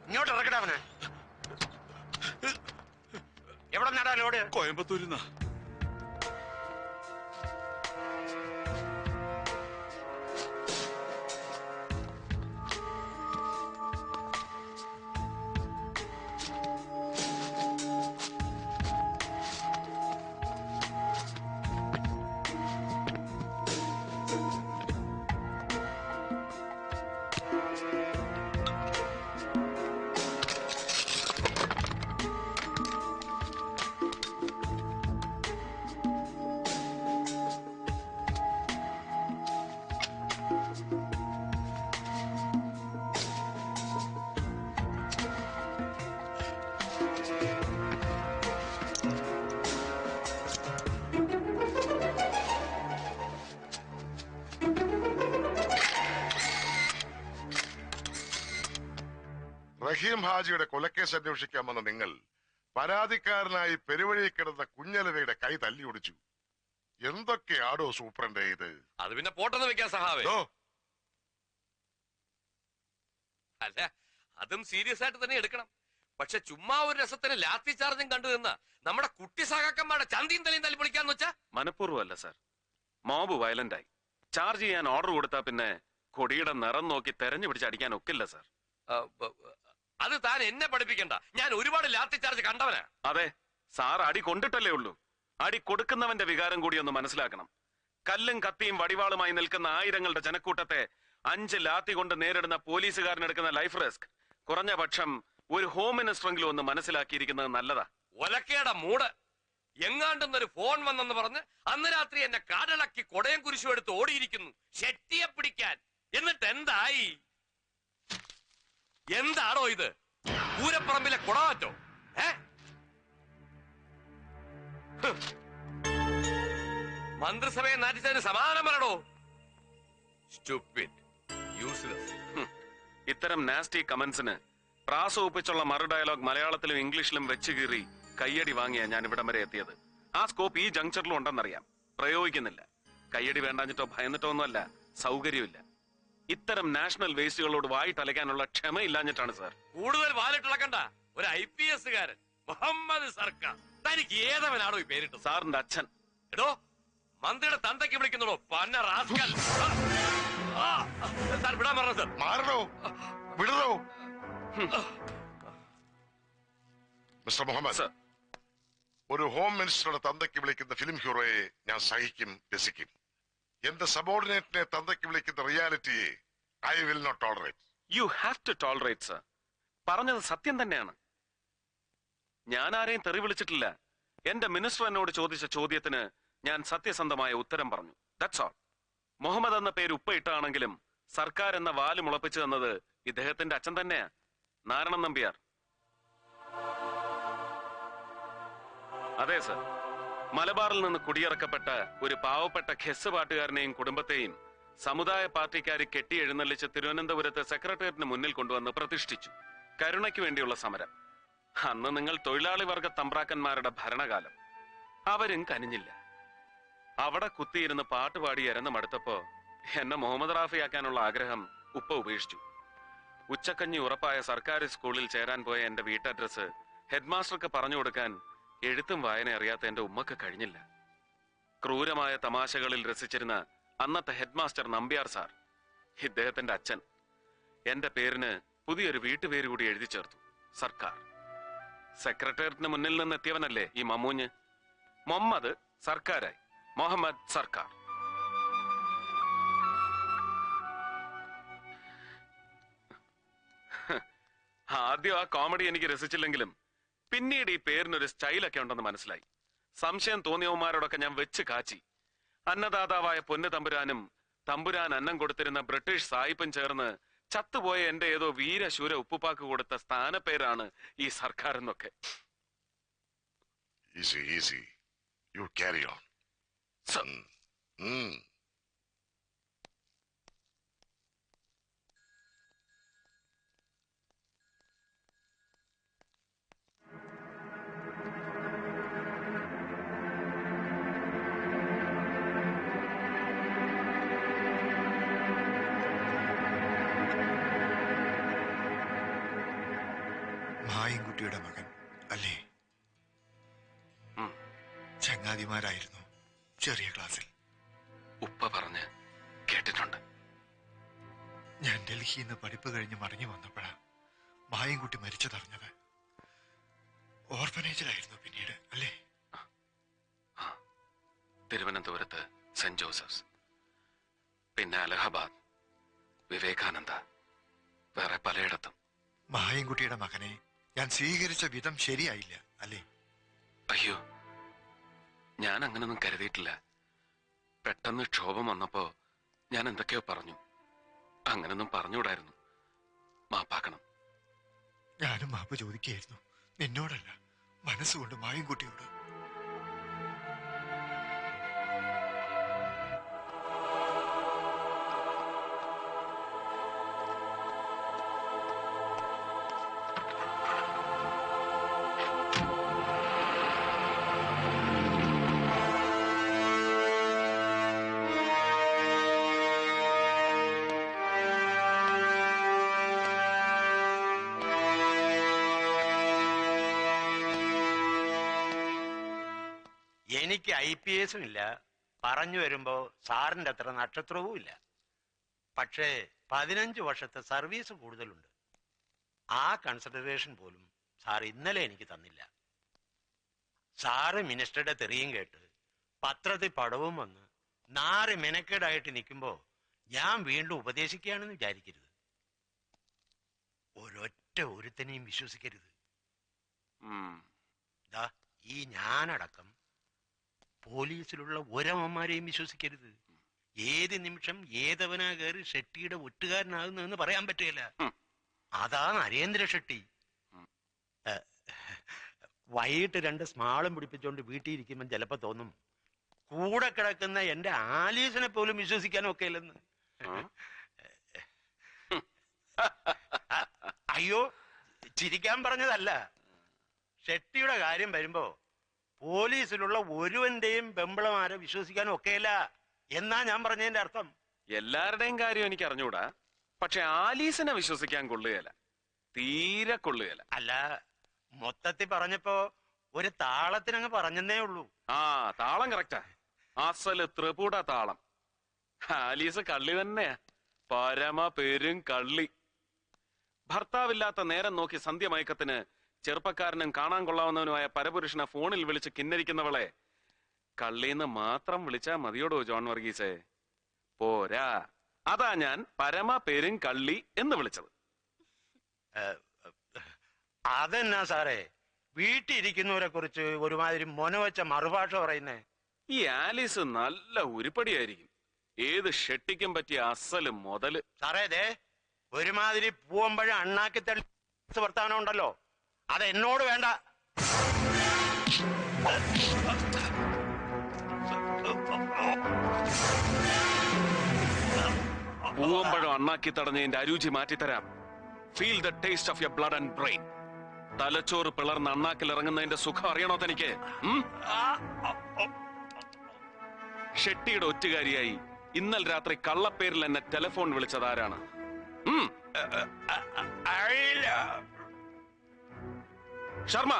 ഇങ്ങോട്ട് ഇറക്കട അവനെ. എവിടെ നടാ ലോഡ്? കോയമ്പത്തൂരിന്നാ. റഹീം ഹാജിയുടെ കൊലക്കേസ് അന്വേഷിക്കാൻ വന്ന നിങ്ങൾ പരാതിക്കാരനായി പെരുവഴി കിടന്ന കുഞ്ഞലവയുടെ കൈ തല്ലി ഒടിച്ചു. എന്തൊക്കെയാടോ സൂപ്രണ്ടേ ഇത്? അത് പിന്നെ പോട്ടെന്ന് വെക്കാൻ സഹാവേ. അല്ല, അതും സീരിയസ് ആയിട്ട് തന്നെ എടുക്കണം. പക്ഷെ ചുമ്മാ ഒരു രസത്തിന് ലാത്തി ചാർജും കണ്ടു നിന്ന് നമ്മുടെ കുട്ടി സഹാക്കന്മാരുടെ ചന്തിയും തലയും തല്ലി പൊളിക്കാന്ന് വെച്ചാ മനഃപൂർവ്വമല്ല സാർ. മോബ് വയലന്റ് ആയി. ചാർജ് ചെയ്യാൻ ഓർഡർ കൊടുത്താ പിന്നെ കൊടിയുടെ നിറം നോക്കി തെരഞ്ഞു പിടിച്ച് അടിക്കാൻ ഒക്കില്ല സാർ. അത് താൻ എന്നെ പഠിപ്പിക്കണ്ട. ഞാൻ ഒരുപാട് ലാത്തി ചാർജ് കണ്ടവനാ. അതെ, സാർ അടി കൊണ്ടിട്ടല്ലേ ഉള്ളൂ. അടി കൊടുക്കുന്നവന്റെ വികാരം കൂടി ഒന്ന് മനസ്സിലാക്കണം. കല്ലും കത്തിയും വടിവാളുമായി നിൽക്കുന്ന ആയിരങ്ങളുടെ ജനക്കൂട്ടത്തെ 5 ലാത്തി കൊണ്ട് നേരിടുന്ന പോലീസുകാരനെടുക്കുന്ന ലൈഫ് റിസ്ക് കുറഞ്ഞ പക്ഷം ഒരു ഹോം മിനിസ്റ്ററെങ്കിലും ഒന്ന് മനസ്സിലാക്കിയിരിക്കുന്നത് നല്ലതാ. ഒലക്കേടെ മൂട്. എങ്ങാണ്ടെന്നൊരു ഫോൺ വന്നെന്ന് പറഞ്ഞ് അന്ന് രാത്രി എന്നെ കാടിളക്കി കൊടയം കുരിശും എടുത്ത് ഓടിയിരിക്കുന്നു ഷെട്ടിയെ പിടിക്കാൻ. എന്നിട്ട് എന്തായി? എന്താണോ ഇത്? പൂരപ്പറമ്പിലെ കുടമാറ്റോ? മന്ത്രിസഭയെ നാറ്റിച്ചതിന് സമാധാനം പറയണോ? ഇത്തരം നാസ്റ്റി കമന്റ്സിന് പ്രാസോപ്പിച്ചുള്ള മറു ഡയലോഗ് മലയാളത്തിലും ഇംഗ്ലീഷിലും വെച്ച് കീറി കയ്യടി വാങ്ങിയ ഞാൻ ഇവിടം വരെ എത്തിയത്. ആ സ്കോപ്പ് ഈ ജംഗ്ഷനിലും ഉണ്ടെന്നറിയാം, പ്രയോഗിക്കുന്നില്ല. കയ്യടി വേണ്ടാഞ്ഞിട്ടോ ഭയന്നിട്ടോ ഒന്നുമല്ല, സൗകര്യമില്ല. ഇത്തരം നാഷണൽ വേസ്റ്റുകളോട് വായിട്ടലയ്ക്കാനുള്ള ക്ഷമയില്ലാഞ്ഞിട്ടാണ് സാർ. കൂടുതൽ വാലിട്ടിളക്കണ്ട. ഒരു IPS കാരൻ മുഹമ്മദ് സർക്കാർ. തനിക്ക് ഏതവനാണോ ഈ പേരിട്ടു? സാറിന്റെ അച്ഛൻ. എടോ, മന്ത്രിയുടെ തന്തയ്ക്ക് വിളിക്കുന്നതോ പന്ന റാസ്കൽ. സാർ വിടാൻ പറഞ്ഞ സാർ. മാറണോ വിടണോ? മിസ്റ്റർ മുഹമ്മദ്, ഒരു ഹോം മിനിസ്റ്ററുടെ തന്തയ്ക്ക് വിളിക്കുന്ന ഫിലിം ഹീറോയെ ഞാൻ സഹിക്കും, രസിക്കും. എന്റെ സബോർഡിനേറ്റിനെ തന്തയ്ക്ക് വിളിക്കുന്ന റിയാലിറ്റിയെ I will not tolerate. You have to tolerate sir. പറഞ്ഞത് സത്യം തന്നെയാണ്. ഞാൻ ആരെയും തെറി വിളിച്ചിട്ടില്ല. എന്റെ മിനിസ്റ്റർ എന്നോട് ചോദിച്ച ചോദ്യത്തിന് ഞാൻ സത്യസന്ധമായ ഉത്തരം പറഞ്ഞു. That's all. മുഹമ്മദ് എന്ന പേര് ഉപ്പയിട്ടാണെങ്കിലും സർക്കാർ എന്ന വാല് മുളപ്പിച്ചു തന്നത് ഇദ്ദേഹത്തിന്റെ അച്ഛൻ തന്നെയാ, നാരായണൻ നമ്പ്യാർ. അതെ സർ, മലബാറിൽ നിന്ന് കുടിയിറക്കപ്പെട്ട ഒരു പാവപ്പെട്ട ഖെസ് പാട്ടുകാരനെയും കുടുംബത്തെയും സമുദായ പാർട്ടിക്കാരെ കെട്ടി എഴുന്നള്ളിച്ച് തിരുവനന്തപുരത്ത് സെക്രട്ടേറിയറ്റിന് മുന്നിൽ കൊണ്ടുവന്ന് പ്രതിഷ്ഠിച്ചു. കരുണയ്ക്ക് വേണ്ടിയുള്ള സമരം. അന്ന് നിങ്ങൾ തൊഴിലാളി വർഗ തമ്പ്രാക്കന്മാരുടെ ഭരണകാലം. അവരും കനിഞ്ഞില്ല. അവിടെ കുത്തിയിരുന്ന് പാട്ടുപാടി എരന്ന് മടുത്തപ്പോ എന്നെ മുഹമ്മദ് റാഫിയാക്കാനുള്ള ആഗ്രഹം ഉപ്പ ഉപേക്ഷിച്ചു. ഉച്ചക്കഞ്ഞി ഉറപ്പായ സർക്കാർ സ്കൂളിൽ ചേരാൻ പോയ എന്റെ വീട്ടഡ്രസ് ഹെഡ്മാസ്റ്റർക്ക് പറഞ്ഞു കൊടുക്കാൻ എഴുത്തും വായന അറിയാത്ത എന്റെ ഉമ്മക്ക് കഴിഞ്ഞില്ല. ക്രൂരമായ തമാശകളിൽ രസിച്ചിരുന്ന അന്നത്തെ ഹെഡ്മാസ്റ്റർ നമ്പ്യാർ സാർ, ഇദ്ദേഹത്തിന്റെ അച്ഛൻ, എന്റെ പേരിന് പുതിയൊരു വീട്ടുപേര് കൂടി എഴുതി ചേർത്തു, സർക്കാർ. സെക്രട്ടേറിയറ്റിന് മുന്നിൽ നിന്ന് എത്തിയവനല്ലേ ഈ മമ്മൂഞ്ഞ്. മുഹമ്മദ് സർക്കാരായി, മുഹമ്മദ് സർക്കാർ. ആദ്യം ആ കോമഡി എനിക്ക് രസിച്ചില്ലെങ്കിലും പിന്നീട് ഈ പേരിനൊരു സ്റ്റൈലൊക്കെ ഉണ്ടെന്ന് മനസ്സിലായി. സംശയം തോന്നിയവന്മാരോടൊക്കെ ഞാൻ വെച്ച് കാച്ചി. അന്നദാതാവായ പൊന്നു തമ്പുരാനും തമ്പുരാൻ അന്നം കൊടുത്തിരുന്ന ബ്രിട്ടീഷ് സായിപ്പും ചേർന്ന് ചത്തുപോയ എന്റെ ഏതോ വീരശൂര ഉപ്പുപ്പാക്ക് കൊടുത്ത സ്ഥാനപ്പേരാണ് ഈ സർക്കാർ എന്നൊക്കെ. ചങ്ങാതിമാരായിരുന്നു ചെറിയ ക്ലാസ്സിൽ. ഉപ്പ പറഞ്ഞ് കേട്ടിട്ടുണ്ട്. ഞാൻ ഡൽഹിയിൽ നിന്ന് പഠിപ്പ് കഴിഞ്ഞ് മടങ്ങി വന്നപ്പോഴാണ് മായൻകുട്ടി മരിച്ചതറിഞ്ഞത്. ഓർഫനേജിലായിരുന്നു പിന്നീട്, അല്ലേ? തിരുവനന്തപുരത്ത് സെന്റ് ജോസഫ്സ്, പിന്നെ അലഹബാദ്, വിവേകാനന്ദ, വേറെ പലയിടത്തും. മായൻകുട്ടിയുടെ മകനെ ഞാൻ സ്വീകരിച്ച വിധം ശരിയായില്ല, അല്ലേ? അയ്യോ, ഞാൻ അങ്ങനൊന്നും കരുതിയിട്ടില്ല. പെട്ടെന്ന് ക്ഷോഭം വന്നപ്പോ ഞാൻ എന്തൊക്കെയോ പറഞ്ഞു. അങ്ങനൊന്നും പറഞ്ഞുകൂടായിരുന്നു. മാപ്പാക്കണം. ഞാനും മാപ്പ് ചോദിക്കുകയായിരുന്നു, നിന്നോടല്ല, മനസ്സുകൊണ്ട് മായൻകുട്ടിയോട്. എനിക്ക് IPS ഇല്ല, പറഞ്ഞു വരുമ്പോ സാറിന്റെ അത്ര നക്ഷത്രവും ഇല്ല. പക്ഷേ 15 വർഷത്തെ സർവീസ് കൂടുതലുണ്ട്. ആ കൺസിഡറേഷൻ പോലും സാർ ഇന്നലെ എനിക്ക് തന്നില്ല. സാറ് മിനിസ്റ്ററുടെ തെറിയും കേട്ട് പത്രത്തിൽ പടവും വന്ന് 4 മെനക്കേടായിട്ട് നിൽക്കുമ്പോ ഞാൻ വീണ്ടും ഉപദേശിക്കുകയാണെന്ന് വിചാരിക്കരുത്. ഒരൊറ്റ ഒരുത്തനെയും വിശ്വസിക്കരുത്. ഈ ഞാനടക്കം പോലീസിലുള്ള ഒരമ്മമാരെയും വിശ്വസിക്കരുത്. ഏത് നിമിഷം ഏതവനാ കയറി ഷെട്ടിയുടെ ഒറ്റുകാരനാകുന്നതെന്ന് പറയാൻ പറ്റുകയില്ല. അതാ നരേന്ദ്ര ഷെട്ടി. വൈകിട്ട് 2 സ്മാളും പിടിപ്പിച്ചുകൊണ്ട് വീട്ടിൽ ഇരിക്കുമ്പോൾ ചിലപ്പോ തോന്നും കൂടെ കിടക്കുന്ന എന്റെ ആലീസിനെ പോലും വിശ്വസിക്കാനൊക്കെ ഇല്ലെന്ന്. അയ്യോ, ചിരിക്കാൻ പറഞ്ഞതല്ല. ഷെട്ടിയുടെ കാര്യം വരുമ്പോ പോലീസിലുള്ള ഒരുവന്റെയും പെമ്പിളമാരെ വിശ്വസിക്കാനും ഒക്കെയല്ല എന്നാ ഞാൻ പറഞ്ഞതിന്റെ അർത്ഥം. എല്ലാവരുടെയും കാര്യം എനിക്ക് അറിഞ്ഞൂടാ, പക്ഷെ ആലീസിനെ വിശ്വസിക്കാൻ കൊള്ളുകയില്ല, തീരെ കൊള്ളുകയില്ല. അല്ല, മൊത്തത്തിൽ പറഞ്ഞപ്പോ ഒരു താളത്തിനങ്ങ് പറഞ്ഞെന്നേ ഉള്ളൂ. ആ താളം കറക്റ്റാ, അസല് ത്രിപുട താളം. ആലീസ് കള്ളി തന്നെയാ, പരമ പെരും കള്ളി. ഭർത്താവില്ലാത്ത നേരം നോക്കി സന്ധ്യമയക്കത്തിന് ചെറുപ്പക്കാരനും കാണാൻ കൊള്ളാവുന്നവനുമായ പരപുരുഷനെ ഫോണിൽ വിളിച്ച് കിന്നരിക്കുന്നവളെ കള്ളീന്ന് മാത്രം വിളിച്ചാ മതിയോടോ ജോൺ വർഗീസേ? പോരാ, അതാ ഞാൻ പരമ പെരും കള്ളി എന്ന് വിളിച്ചത്. അതെന്നാ സാറേ വീട്ടിലിരിക്കുന്നവരെ കുറിച്ച് ഒരുമാതിരി മൊനവെച്ച മറുഭാഷ പറയുന്നേ? ഈ ആലീസ് നല്ല ഉരുപ്പടിയായിരിക്കും, ഏത് ഷെട്ടിക്കും പറ്റിയ അസല് മുതല്. സാറേ ദേ ഒരുമാതിരി പൂവമ്പഴം അണ്ണാക്കി തള്ളി വർത്താനം ഉണ്ടല്ലോ, അത് എന്നോട് വേണ്ട. പൂവമ്പഴം അണ്ണാക്കി തടഞ്ഞതിന്റെ അരുചി മാറ്റിത്തരാം. Feel the taste of your blood and brain. തലച്ചോറ് പിളർന്ന് അണ്ണാക്കിൽ ഇറങ്ങുന്നതിന്റെ സുഖം അറിയണോ തനിക്ക്? ഷെട്ടിയുടെ ഒറ്റുകാരിയായി ഇന്നലെ രാത്രി കള്ളപ്പേരിൽ എന്നെ ടെലിഫോൺ വിളിച്ചതാരാണ്? ശർമ്മ.